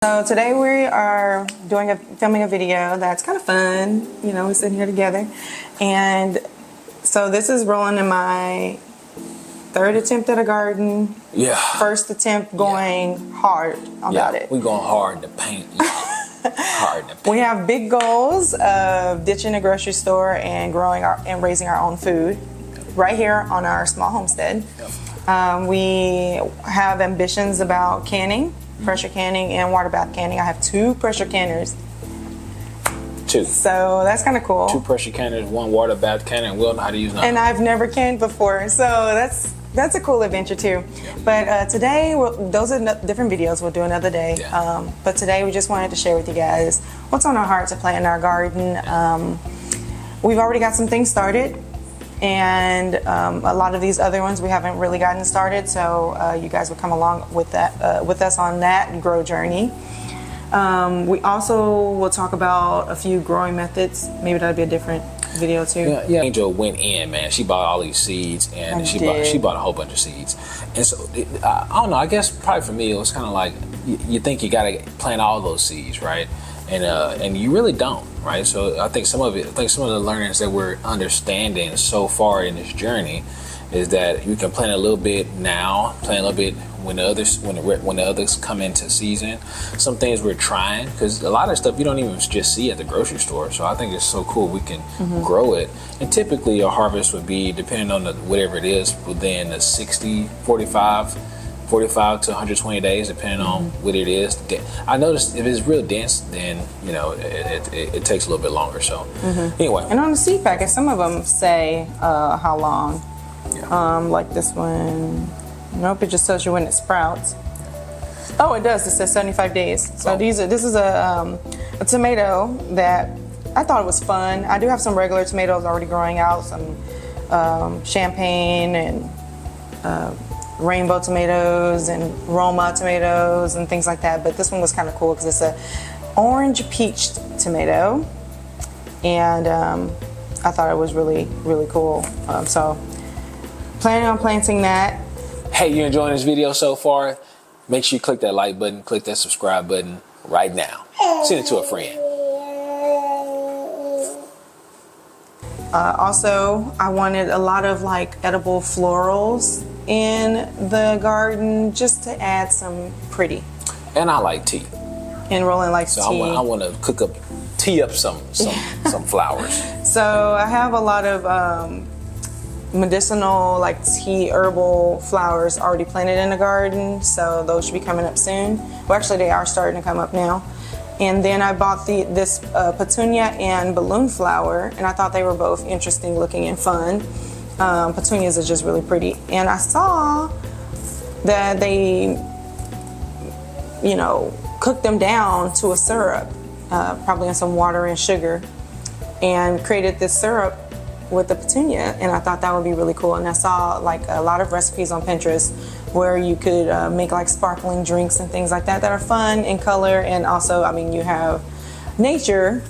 So today we are filming a video that's kind of fun. You know, we're sitting here together, and so this is rolling in my third attempt at a garden. Yeah. First attempt going hard about it. We're going hard in the paint. Hard in the paint. We have big goals of ditching a grocery store and raising our own food right here on our small homestead. We have ambitions about canning. Pressure canning and water bath canning. I have 2 pressure canners. 2. So that's kind of cool. 2 pressure canners, 1 water bath canner, and we'll know how to use them. And I've never canned before, so that's a cool adventure too. But today, those are different videos. We'll do another day. Yeah. But today we just wanted to share with you guys what's on our heart to plant in our garden. We've already got some things started. And a lot of these other ones we haven't really gotten started, so you guys will come along with that with us on that grow journey. We also will talk about a few growing methods. Maybe that'll be a different video too. Yeah. Angel went in, man. She bought all these seeds, and she bought a whole bunch of seeds. And so I don't know. I guess probably for me it was kind of like you think you got to plant all those seeds, right? And you really don't, right? So I think some of the learnings that we're understanding so far in this journey is that you can plant a little bit now, plant a little bit when the others come into season. Some things we're trying, because a lot of stuff you don't even just see at the grocery store. So I think it's so cool we can grow it. And typically your harvest would be, depending on whatever it is, within the 45 to 120 days, depending on what it is. I noticed if it's real dense, then it takes a little bit longer. So anyway, and on the seed packet, some of them say how long. Yeah. Like this one. Nope, it just tells you when it sprouts. Oh, it does. It says 75 days. So this is a tomato that I thought it was fun. I do have some regular tomatoes already growing out, some champagne and rainbow tomatoes and Roma tomatoes and things like that, but this one was kind of cool because it's a orange peach tomato, and I thought it was really cool. So planning on planting that. Hey, you enjoying this video so far? Make sure you click that like button, click that subscribe button right now. Send it to a friend. Also, I wanted a lot of like edible florals in the garden just to add some pretty. And I like tea. And Roland likes so tea. I want to tee up some flowers. So I have a lot of medicinal, like tea, herbal flowers already planted in the garden. So those should be coming up soon. Well, actually, they are starting to come up now. And then I bought this petunia and balloon flower, and I thought they were both interesting looking and fun. Petunias are just really pretty. And I saw that they, cooked them down to a syrup, probably in some water and sugar, and created this syrup with the petunia, and I thought that would be really cool. And I saw like a lot of recipes on Pinterest where you could make like sparkling drinks and things like that are fun in color, and also, I mean, you have nature,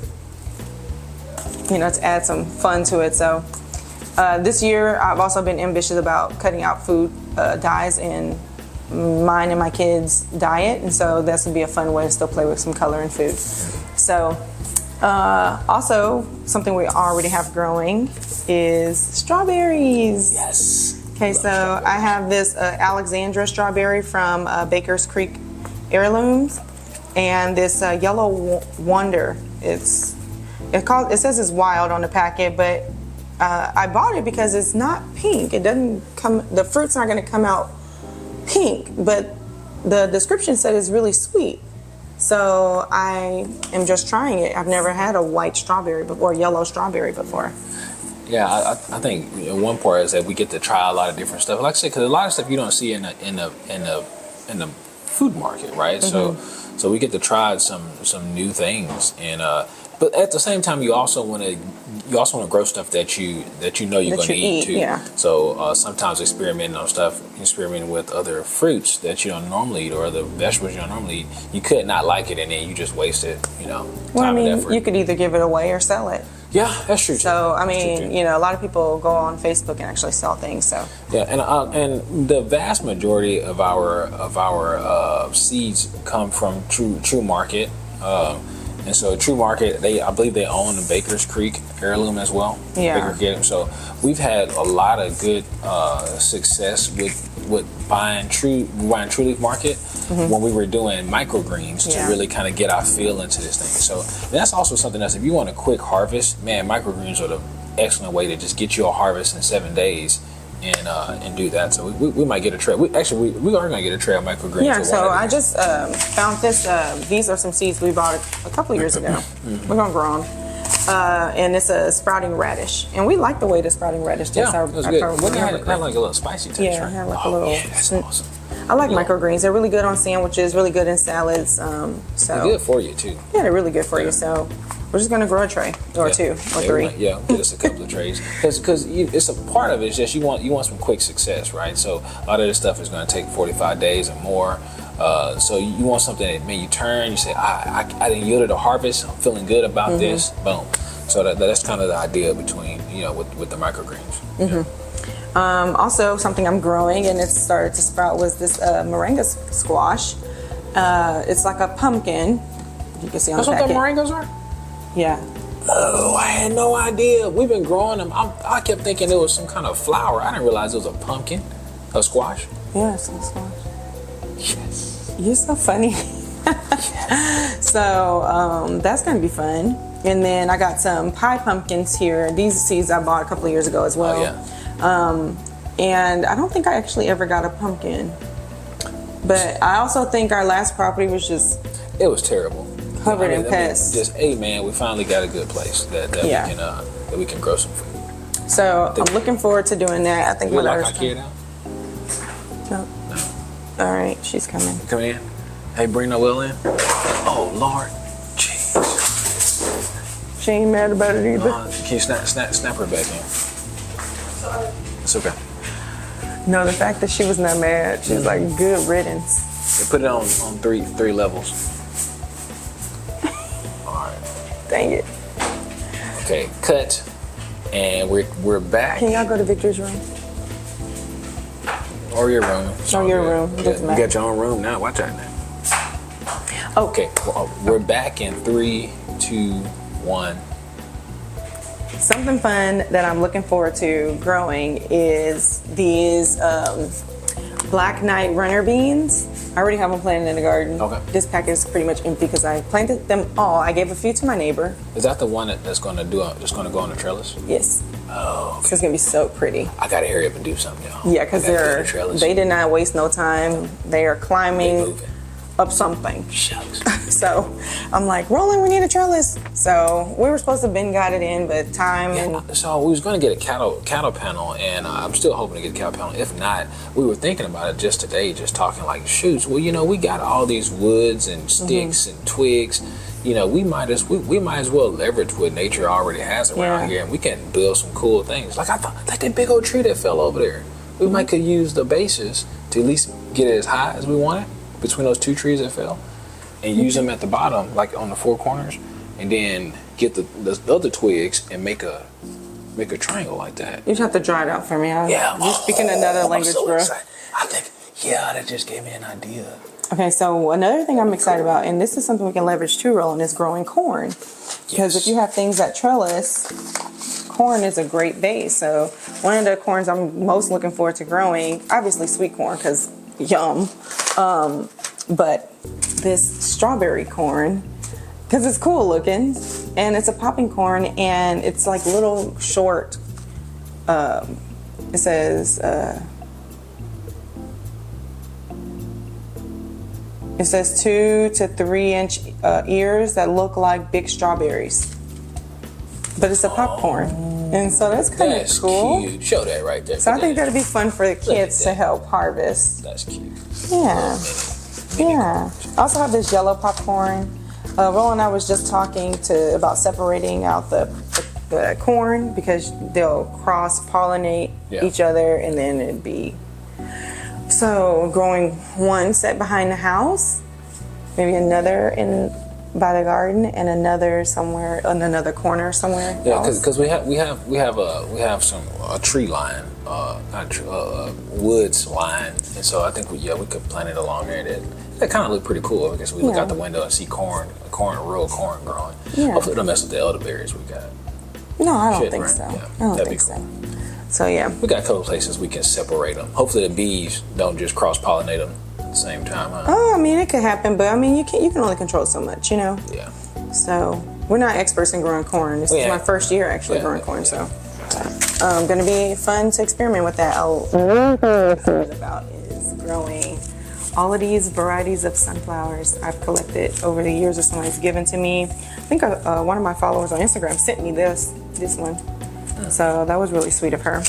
to add some fun to it. So this year I've also been ambitious about cutting out food dyes in mine and my kids' diet, and so this would be a fun way to still play with some color and food. So also, something we already have growing is strawberries. Yes. Okay, so I have this Alexandra strawberry from Baker's Creek Heirlooms, and this Yellow Wonder. It says it's wild on the packet, but I bought it because it's not pink. It doesn't come. The fruit's not going to come out pink, but the description said it's really sweet. So I am just trying it. I've never had a white strawberry before, yellow strawberry before. Yeah, I think one part is that we get to try a lot of different stuff. Like I said, because a lot of stuff you don't see in the food market, right? So we get to try some new things, and but at the same time, you also want to grow stuff that you know you're going to eat too. Yeah. So sometimes experimenting with other fruits that you don't normally eat or other vegetables you don't normally eat, you could not like it, and then you just waste it. Well, I mean, you could either give it away or sell it. Yeah, that's true. So I mean, you know, a lot of people go on Facebook and actually sell things. So yeah, and the vast majority of our seeds come from True Market, and so True Market, I believe they own the Baker's Creek heirloom as well. Yeah. Baker Creek. So we've had a lot of good success with buying True Leaf Market when we were doing microgreens to really kind of get our feel into this thing. So that's also something else. If you want a quick harvest, man, microgreens are the excellent way to just get you a harvest in 7 days and do that. So we might get a tray. We are gonna get a tray of microgreens. Yeah. So I just found this. These are some seeds we bought a couple years ago. We're gonna grow them. And it's a sprouting radish, and we like the way the sprouting radish tastes. Yeah, that's good. Wouldn't it have like a little spicy taste? Yeah, right? have like a little. Yeah, that's awesome. I like microgreens. They're really good on sandwiches. Really good in salads. So they're good for you too. Yeah, they're really good for you. So we're just gonna grow a tray or two or three. Get us a couple of trays because it's a part of it. It's just you want some quick success, right? So a lot of this stuff is going to take 45 days or more. So you want something that made you turn. You say, I didn't yield a harvest. I'm feeling good about this. Boom. So that's kind of the idea between with the microgreens. Also, something I'm growing and it started to sprout was this moringa squash. It's like a pumpkin. You can see on the packet. That's what the moringas are? Yeah. Oh, I had no idea. We've been growing them. I kept thinking it was some kind of flower. I didn't realize it was a pumpkin, a squash. Yeah, it's a squash. Yes. You're so funny. Yes. So that's going to be fun. And then I got some pie pumpkins here. These seeds I bought a couple of years ago as well. Oh, yeah. And I don't think I actually ever got a pumpkin. But I also think our last property was just... It was terrible. Covered in pests. Just, hey man, we finally got a good place that we can grow some food. So I'm looking forward to doing that. I think we like IKEA now? No. All right, she's coming. Coming in? Hey, bring the Will in. Oh Lord, jeez. She ain't mad about it either. Can you snap her back in? Sorry. It's okay. No, the fact that she was not mad, she's like good riddance. They put it on three levels. Dang it. Okay, cut. And we're back. Can y'all go to Victor's room? Or your room. Or your room. You got your own room now. Watch out now. Okay, well, we're back in 3, 2, 1. Something fun that I'm looking forward to growing is these Black Knight runner beans. I already have them planted in the garden. Okay. This packet is pretty much empty because I planted them all. I gave a few to my neighbor. Is that the one that's going to go on the trellis? Yes. Oh. Okay. So it's gonna be so pretty. I gotta hurry up and do something, y'all. Yeah, because they did not waste no time. They are climbing up something. Shucks. So I'm like, Roland, we need a trellis. So we were supposed to have been got it in, but time and so we was gonna get a cattle panel, and I'm still hoping to get a cattle panel. If not, we were thinking about it just today, just talking like, shoots. Well, we got all these woods and sticks and twigs. We might as well leverage what nature already has around here, and we can build some cool things. Like I thought, like that big old tree that fell over there. We might could use the bases to at least get it as high as we wanted between those two trees that fell, and use them at the bottom, like on the four corners, and then get the other twigs and make a triangle like that. You just have to draw it out for me. You're speaking another language, so bro. Excited. I think, that just gave me an idea. Okay, so another thing I'm excited about, and this is something we can leverage too, Roland, is growing corn. Because if you have things that trellis, corn is a great base. So one of the corns I'm most looking forward to growing, obviously sweet corn, because yum. But this strawberry corn, because it's cool looking, and it's a popping corn, and it's like little short. It says 2 to 3 inch ears that look like big strawberries, but it's a popcorn, and so that's kind of cool. Cute. Show that right there. So I think that'd be fun for the kids to help harvest. That's cute. Yeah. Yeah. I also have this yellow popcorn. Roland and I was just talking about separating out the corn because they'll cross-pollinate each other, and then it'd be... So growing one set behind the house, maybe another in by the garden and another somewhere in another corner somewhere. Yeah, because we have some a tree line, not tree, woods line, and so I think we could plant it along there. That kind of look pretty cool because we look out the window and see real corn growing. Yeah. Hopefully, it don't mess with the elderberries we got. No, I don't think so. Yeah, I don't think so. So yeah, we got a couple places we can separate them. Hopefully, the bees don't just cross pollinate them at the same time. Huh? Oh, I mean, it could happen, but I mean, you can only control so much, Yeah. So we're not experts in growing corn. This is my first year actually growing corn, so going to be fun to experiment with that. About is growing all of these varieties of sunflowers I've collected over the years, or somebody's given to me. I think one of my followers on Instagram sent me this one, so that was really sweet of her.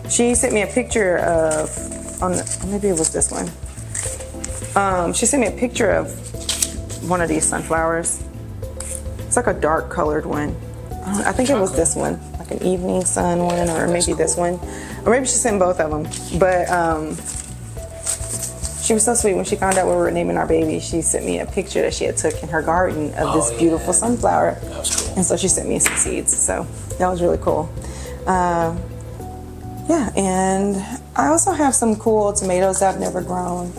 She sent me a picture of, maybe it was this one. She sent me a picture of one of these sunflowers. It's like a dark colored one. I think it was this one, like an evening sun one, or maybe this one, or maybe she sent both of them. But she was so sweet when she found out we were naming our baby. She sent me a picture that she had took in her garden of this beautiful sunflower. That was cool. And so she sent me some seeds. So that was really cool. And I also have some cool tomatoes I've never grown.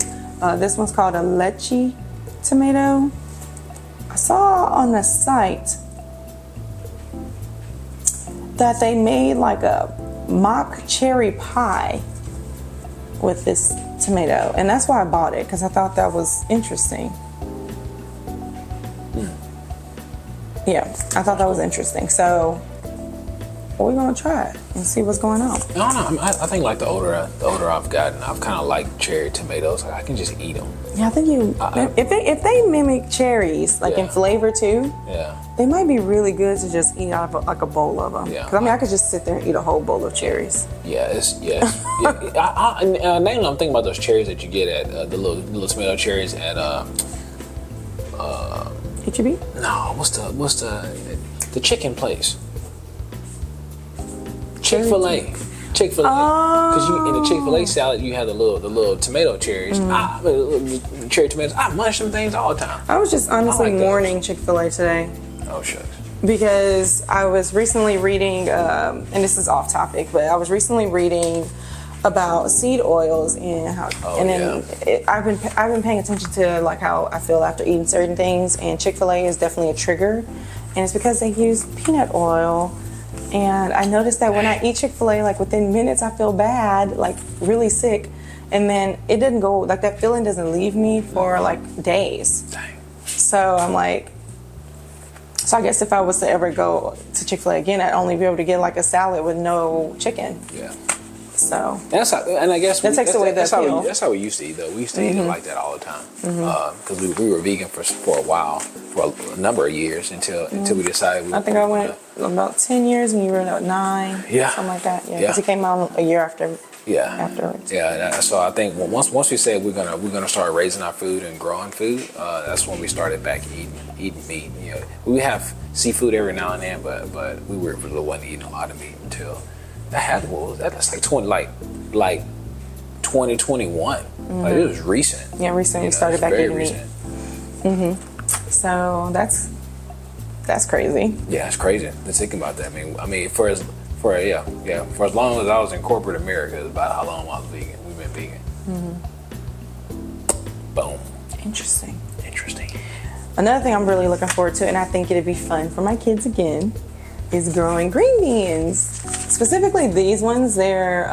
This one's called a leche tomato. I saw on the site that they made like a mock cherry pie with this tomato, and that's why I bought it, because I thought that was interesting. Yeah, I thought that was interesting. So we're gonna try it and see what's going on. No, I think like the older I've gotten, I've kind of liked cherry tomatoes. Like I can just eat them. Yeah, I think if they mimic cherries like in flavor too, they might be really good to just eat out of like a bowl of them. Because I mean, I could just sit there and eat a whole bowl of cherries. Namely, I'm thinking about those cherries that you get at the little tomato cherries at H-E-B? No, what's the chicken place? Chick-fil-A. Because in the Chick-fil-A salad, you have the little tomato cherries. Cherry tomatoes. I munch them things all the time. I was just honestly mourning Chick-fil-A today. Oh, shucks. Because I was recently reading, and this is off topic, but I was recently reading about seed oils and how, I've been paying attention to like how I feel after eating certain things, and Chick-fil-A is definitely a trigger, and it's because they use peanut oil. And I noticed that when I eat Chick-fil-A, like within minutes, I feel bad, like really sick. And then it doesn't go, like that feeling doesn't leave me for like days. Dang. So I'm like, so I guess if I was to ever go to Chick-fil-A again, I'd only be able to get like a salad with no chicken. Yeah. So that's how, and I guess that takes away the appeal. That's how we used to eat though. We used to eat it like that all the time because we were vegan for a while, for a number of years until we decided. I think I went about 10 years and you were about 9. Yeah, something like that. Yeah, because it came out a year after. Yeah. Afterwards. Yeah. So I think once we said we're gonna start raising our food and growing food, that's when we started back eating meat. You know, we have seafood every now and then, but we really wasn't eating a lot of meat until. That's like 2021. Like it was recent. Yeah, recently we started back eating meat. So that's crazy. Yeah, it's crazy to think about that. I mean, for as long as I was in corporate America, is about how long I was vegan. We've been vegan. Boom. Interesting. Another thing I'm really looking forward to, and I think it'd be fun for my kids again, is growing green beans. Specifically these ones, they're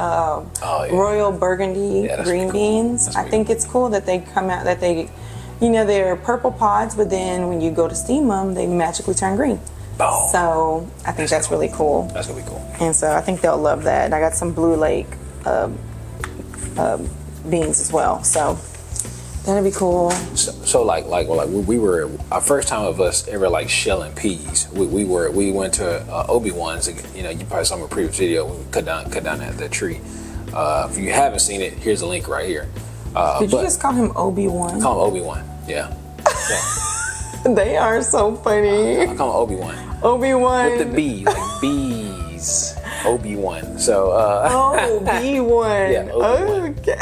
Royal Burgundy green beans. I think it's cool that they come out, that they, they're purple pods, but then when you go to steam them, they magically turn green. Oh. So I think that's really cool. That's gonna be cool. And so I think they'll love that. And I got some Blue Lake beans as well. So that'd be cool. So like we were our first time of us ever like shelling peas. We went to Obi-Wan's. You probably saw my previous video. We cut down that tree. If you haven't seen it, here's a link right here. Did you just call him Obi-Wan? Call him Obi-Wan. Yeah. They are so funny. I call him Obi-Wan. Obi-Wan with the B, like bees. Obi-Wan. So Obi-Wan. Yeah. Obi-Wan. Okay.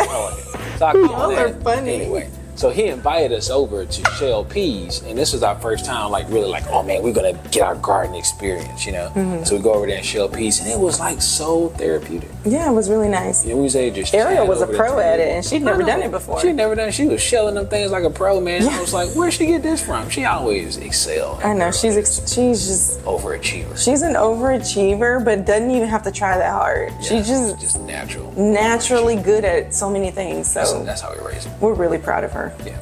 So I call Y'all are funny. Anyway. So he invited us over to shell peas, and this was our first time, like really like, oh man, we're gonna get our garden experience, you know. So we go over there and shell peas, and it was like so therapeutic. Yeah, it was really nice. Yeah, we was able to just Ariel was a over pro there. at it, and she'd never done it before. She'd never done it. She was shelling them things like a pro, man. I was like, where'd she get this from? She always excelled. I know, she's just overachiever. She's an overachiever, but doesn't even have to try that hard. Yeah, She's just naturally good at so many things. So that's how we raise her. We're really proud of her. Yeah.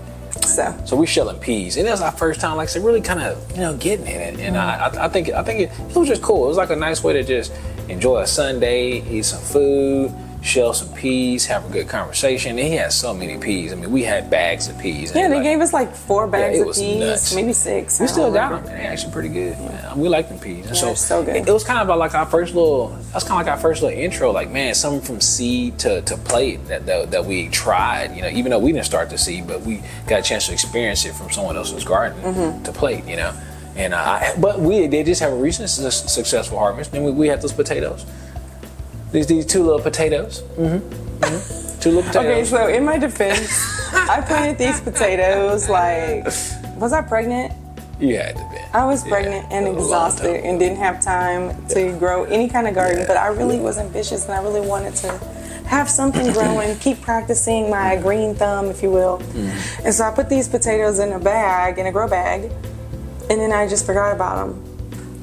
So we're shelling peas, and it was our first time, like I said, really kind of getting in it. And I think it was just cool. It was like a nice way to just enjoy a Sunday, eat some food, shell some peas, have a good conversation. And he had so many peas. I mean, we had bags of peas. Yeah, they gave us like 4 bags of peas, nuts. maybe 6. We still got them. They're actually pretty good. Yeah. We like them peas. And so good. It was kind of like our first little. That's kind of like our first little intro. Like, man, something from seed to plate that we tried. You know, even though we didn't start the seed, but we got a chance to experience it from someone else's garden to plate. You know, and but we did just have a recent successful harvest. And we had those potatoes. These 2 little potatoes. 2 little potatoes. Okay, so in my defense, I planted these potatoes like, was I pregnant? You had to be. I was pregnant and exhausted and didn't have time to grow any kind of garden, but I really was ambitious and I really wanted to have something growing, keep practicing my green thumb, if you will. And so I put these potatoes in a grow bag, and then I just forgot about them.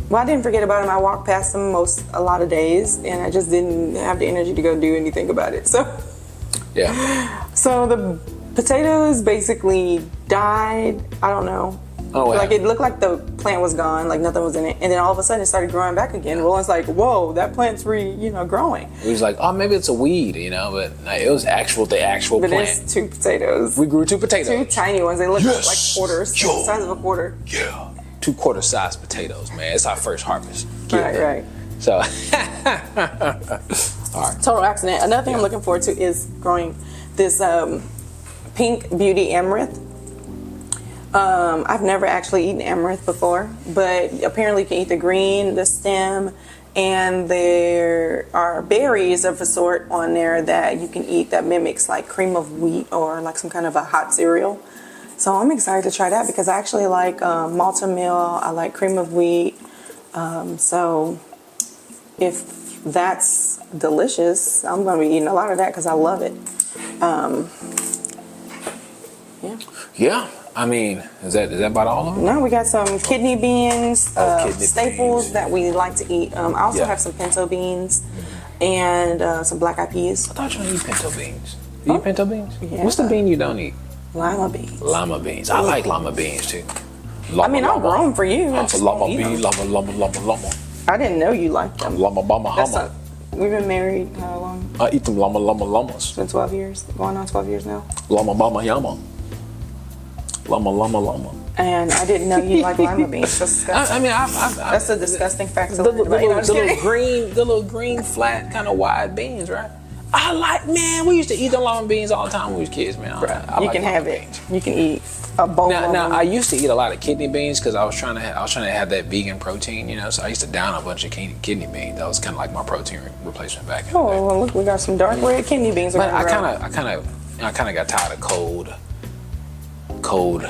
Well, I didn't forget about them. I walked past them a lot of days, and I just didn't have the energy to go do anything about it. So the potatoes basically died. I don't know. Oh, wow. Like it looked like the plant was gone, like nothing was in it, and then all of a sudden it started growing back again. Well, it's like, whoa, that plant's growing. It was like, oh, maybe it's a weed, but it was the actual But plant. it's 2 potatoes. We grew 2 potatoes. 2 tiny ones. They look like quarters, the size of a quarter. Yeah. 2 quarter size potatoes, man. It's our first harvest. Right. So, all right. Total accident. Another thing I'm looking forward to is growing this pink beauty amaranth. I've never actually eaten amaranth before, but apparently you can eat the green, the stem, and there are berries of a sort on there that you can eat that mimics like cream of wheat or like some kind of a hot cereal. So I'm excited to try that because I actually like malta meal. I like cream of wheat. So if that's delicious, I'm going to be eating a lot of that because I love it. Yeah. I mean, is that about all of them? No, we got some kidney beans, staples beans. that we like to eat. I also have some pinto beans and some black eyed peas. I thought you didn't eat pinto beans. Do you eat pinto beans? Yeah. What's the bean you don't eat? Lima beans. Lima beans. I like lima beans too. I'll grow them for you. Lima beans, lima. I didn't know you liked them. Lima, hama. We've been married how long? I eat them llamas. It's been 12 years. Going on 12 years now. Llama, yama. Llama. And I didn't know you like lima beans. That's disgusting. That's a disgusting fact to learn about. The little green, flat, kind of wide beans, right? We used to eat the lima beans all the time when we was kids, man. You can have it. You can eat a bowl. Now, I used to eat a lot of kidney beans because I was trying to have that vegan protein, So I used to down a bunch of kidney beans. That was kind of like my protein replacement back in the day. Oh, well, look, we got some dark red kidney beans. But I kind of got tired of cold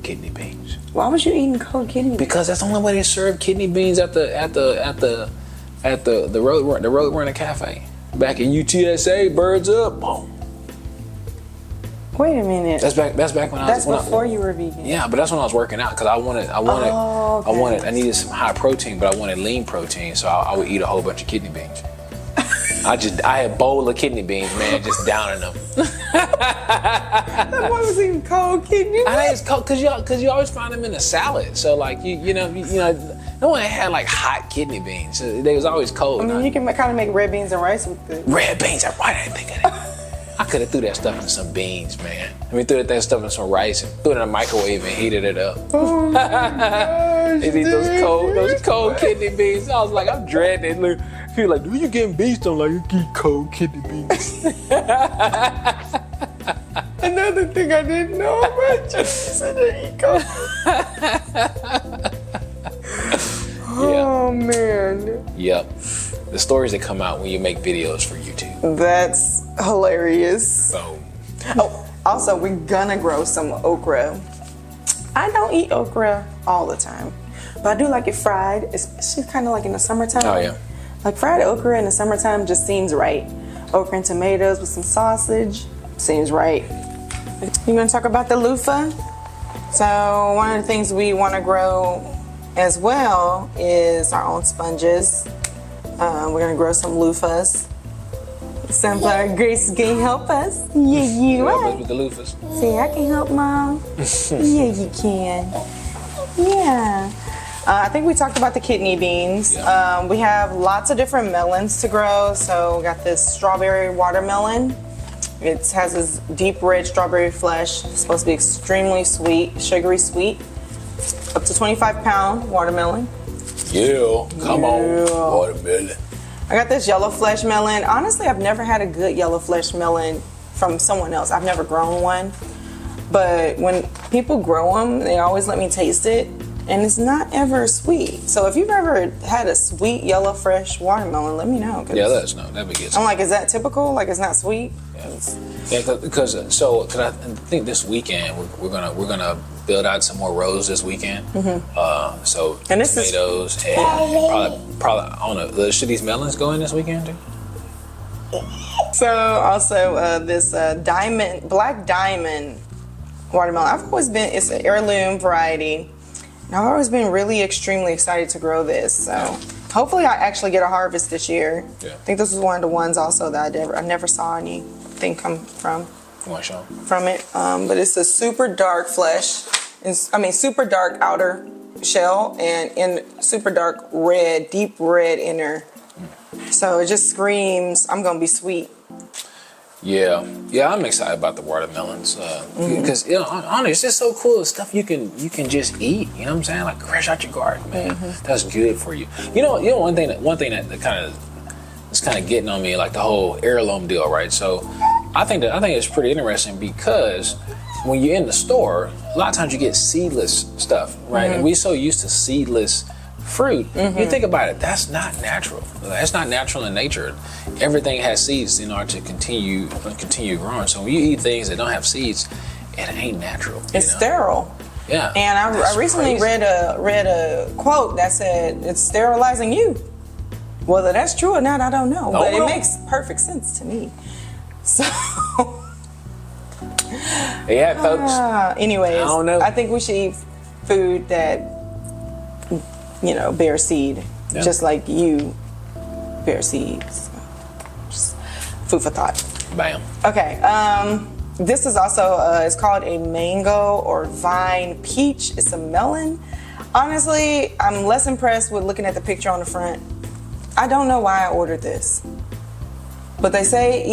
kidney beans. Why was you eating cold kidney beans? Because that's the only way they serve kidney beans at the road runner cafe. Back in UTSA, birds up. Boom. Wait a minute. That's back when I was. That's before you were vegan. Yeah, but that's when I was working out because I needed some high protein, but I wanted lean protein, so I would eat a whole bunch of kidney beans. I had a bowl of kidney beans, man, just downing them. Why was eating cold kidney beans? I think it's cold because you always find them in a salad. So like you know, no one had like hot kidney beans. So they was always cold. You can kind of make red beans and rice with it. Red beans, why didn't I think of that? I could have threw that stuff in some beans, man. Threw that stuff in some rice and threw it in a microwave and heated it up. Oh my gosh, they eat those cold kidney beans. I was like, I'm dreading it. People like, do you getting beans? I'm like, you eat cold kidney beans. Another thing I didn't know about you said you eat cold. Oh man. Yep. The stories that come out when you make videos for YouTube. That's hilarious. So. Oh, Also, we're gonna grow some okra. I don't eat okra all the time, but I do like it fried. It's kind of like in the summertime. Oh, yeah. Like fried okra in the summertime just seems right. Okra and tomatoes with some sausage seems right. You're gonna talk about the loofah. So one of the things we want to grow as well is our own sponges. We're gonna grow some loofahs. Sunflower Grace can help us. Yeah, you Help us right. with the loofahs. See, I can help, Mom. Yeah, you can. Yeah. I think we talked about the kidney beans. Yeah. We have lots of different melons to grow. So we got this strawberry watermelon. It has this deep red strawberry flesh. It's supposed to be extremely sweet, sugary sweet. Up to 25-pound watermelon. Yeah, come on, watermelon. I got this yellow flesh melon. Honestly, I've never had a good yellow flesh melon from someone else. I've never grown one. But when people grow them, they always let me taste it. And it's not ever sweet. So if you've ever had a sweet yellow fresh watermelon, let me know. Yeah, let us know. That'd be good. I'm like, is that typical? Like, it's not sweet? Yeah, because I think this weekend we're gonna build out some more rows this weekend. So And this tomatoes and probably I don't know. Should these melons go in this weekend too? So also this black diamond watermelon. I've always been, it's an heirloom variety. And I've always been really extremely excited to grow this. So hopefully I actually get a harvest this year. Yeah. I think this was one of the ones also that I never saw anything come from. You want to show 'em? From it. But it's a super dark flesh. Super dark outer shell and in super dark red, deep red inner. So it just screams, I'm gonna be sweet. Yeah, I'm excited about the watermelons because honestly, it's just so cool. Stuff you can just eat. You know what I'm saying? Like fresh out your garden, man. That's good for you. You know one thing that kind of is kind of getting on me, like the whole heirloom deal, right? So I think it's pretty interesting because when you're in the store, a lot of times you get seedless stuff, right? And we're so used to seedless fruit. You think about it, that's not natural. That's not natural in nature. Everything has seeds in order to continue growing. So when you eat things that don't have seeds, it ain't natural. It's sterile. Yeah. And I recently read a quote that said it's sterilizing you. Whether that's true or not, I don't know. But it makes perfect sense to me. So yeah, folks. Anyways, I don't know. I think we should eat food that bear seed, just like you bear seeds. Just food for thought. Bam. Okay. This is also it's called a mango or vine peach. It's a melon. Honestly, I'm less impressed with looking at the picture on the front. I don't know why I ordered this, but they say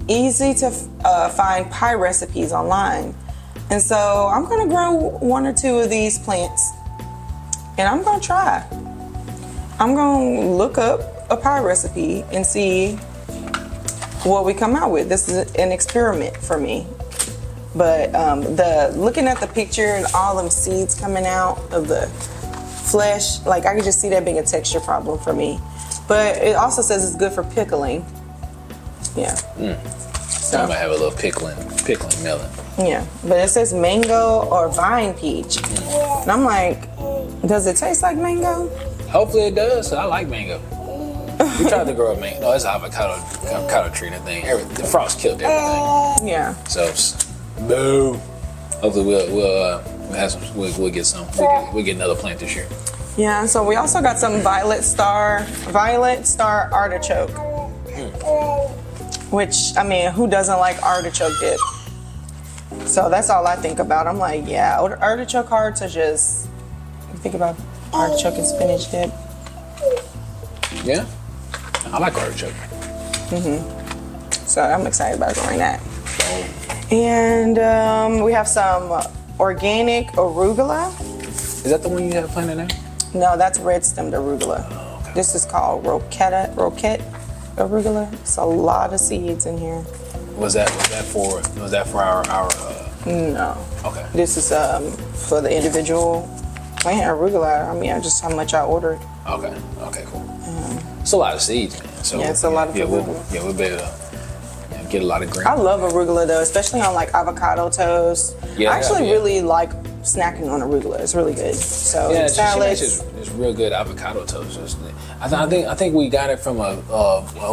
easy to find pie recipes online, and so I'm gonna grow one or two of these plants. And I'm gonna try. I'm gonna look up a pie recipe and see what we come out with. This is an experiment for me. But looking at the picture and all them seeds coming out of the flesh, like I could just see that being a texture problem for me. But it also says it's good for pickling. Yeah. So I might have a little pickling melon. Yeah, but it says mango or vine peach. And I'm like, does it taste like mango? Hopefully it does. I like mango. We tried to grow a mango. No, it's an avocado tree and a thing. The frost killed everything. Yeah. So no. Hopefully we'll get some. We'll get another plant this year. Yeah. So we also got some violet star artichoke. Which, who doesn't like artichoke dip? So that's all I think about. I'm like, yeah, artichoke hearts are just, you think about artichoke and spinach dip. Yeah, I like artichoke. So I'm excited about growing that. And we have some organic arugula. Is that the one you have planted now? No, that's red stemmed arugula. Oh, okay. This is called roquette arugula. It's a lot of seeds in here. Was that for our No. Okay. This is for the individual plant arugula. Just how much I ordered. Okay, cool. It's a lot of seeds, man. So yeah, it's a lot of we'll be able to get a lot of green. I love arugula though, especially on like avocado toast. Yeah, I actually really like snacking on arugula. It's really good. So yeah, salads. It's real good avocado toast. Isn't it? I think we got it from what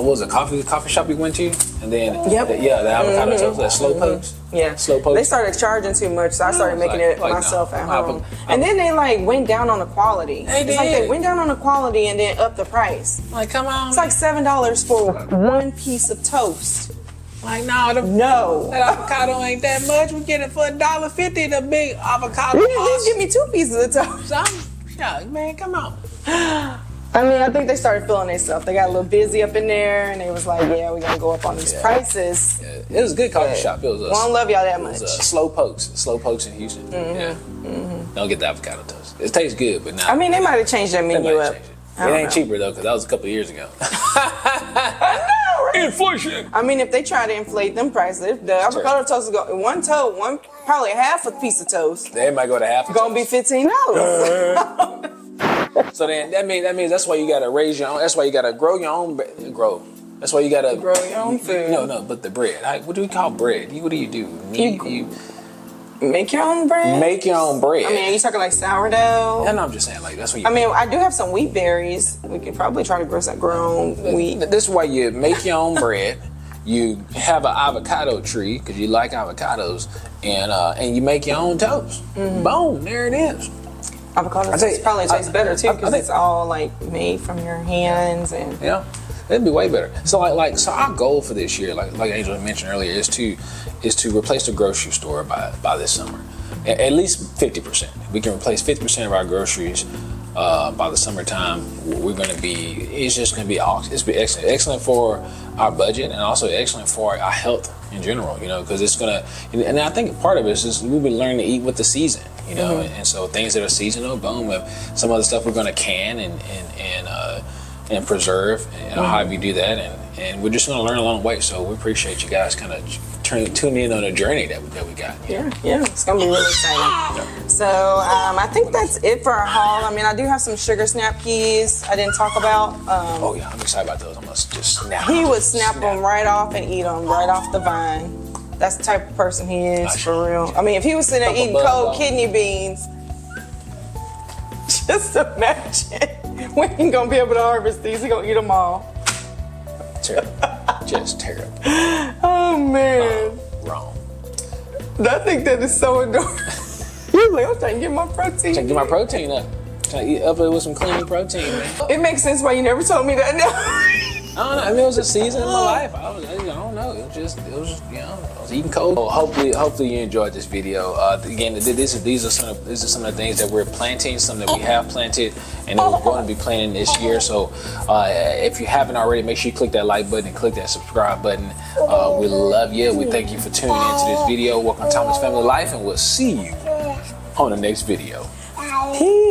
was it, coffee shop we went to, and then the avocado toast, that slow post. Yeah, slow post. They started charging too much, so I started making it myself at home. And then they like went down on the quality. It's like they went down on the quality and then upped the price. Like, come on. It's like $7 for one piece of toast. Like, no, that avocado ain't that much. We get it for $1.50. The big avocado. You can just give me 2 pieces of toast. Yeah, man, come on. I mean, I think they started feeling themselves. They got a little busy up in there, and they was like, "Yeah, we gotta go up on these prices." Yeah. It was a good coffee shop. It was. I don't love y'all that much. It was Slow Pokes in Houston. Yeah. Don't get the avocado toast. It tastes good, but now. I mean, they might have changed their menu up. It ain't cheaper though, because that was a couple of years ago. Inflation. I mean, if they try to inflate them prices, the avocado toast is going probably half a piece of toast. They might go to half. Gonna be $15. So then that means that's why you gotta raise your own. That's why you gotta grow your own. That's why you gotta grow your own food. No, but the bread. What do we call bread? What do you do? You make your own bread. Make your own bread. I mean, are you talking like sourdough? And I'm just saying, like, that's what you. I mean, I do have some wheat berries. We could probably try to grow some wheat. This is why you make your own bread. You have an avocado tree because you like avocados, and you make your own toast. Boom, there it is. Avocado toast probably tastes better too because it's all like made from your hands and. Yeah. It'd be way better. So so our goal for this year, like Angela mentioned earlier, is to replace the grocery store by this summer. At least 50%. We can replace 50% of our groceries by the summertime. It's just gonna be awesome. It's be excellent for our budget and also excellent for our health in general. You know, because it's gonna. And I think part of it is just we've been learning to eat with the season. You know, and so things that are seasonal, boom. Some other stuff we're gonna can and preserve, and however you do that, and we're just going to learn along the way. So we appreciate you guys kind of tuning in on a journey that we got. Yeah, it's going to be really exciting. Yeah. So I think that's it for our haul. I mean, I do have some sugar snap peas I didn't talk about. I'm excited about those. I'm going to just snap them. He would snap them right off and eat them right off the vine. That's the type of person he is, for real. I mean, if he was sitting there eating cold kidney beans, just imagine. When he gonna be able to harvest these? He gonna eat them all. Terrible. Just terrible. Oh man. Wrong. I think that is so adorable. You're like, I'm trying to get my protein. Trying to get my protein up. Trying to eat up it with some clean protein, man. It makes sense why you never told me that. No. I don't know. I mean, it was a season in my life. I don't know. It was I was eating cold. Well, hopefully you enjoyed this video. Again, these are some of the things that we're planting, some that we have planted, and that we're going to be planting this year. So, if you haven't already, make sure you click that like button and click that subscribe button. We love you. We thank you for tuning into this video. Welcome to Thomas Family Life, and we'll see you on the next video. Peace.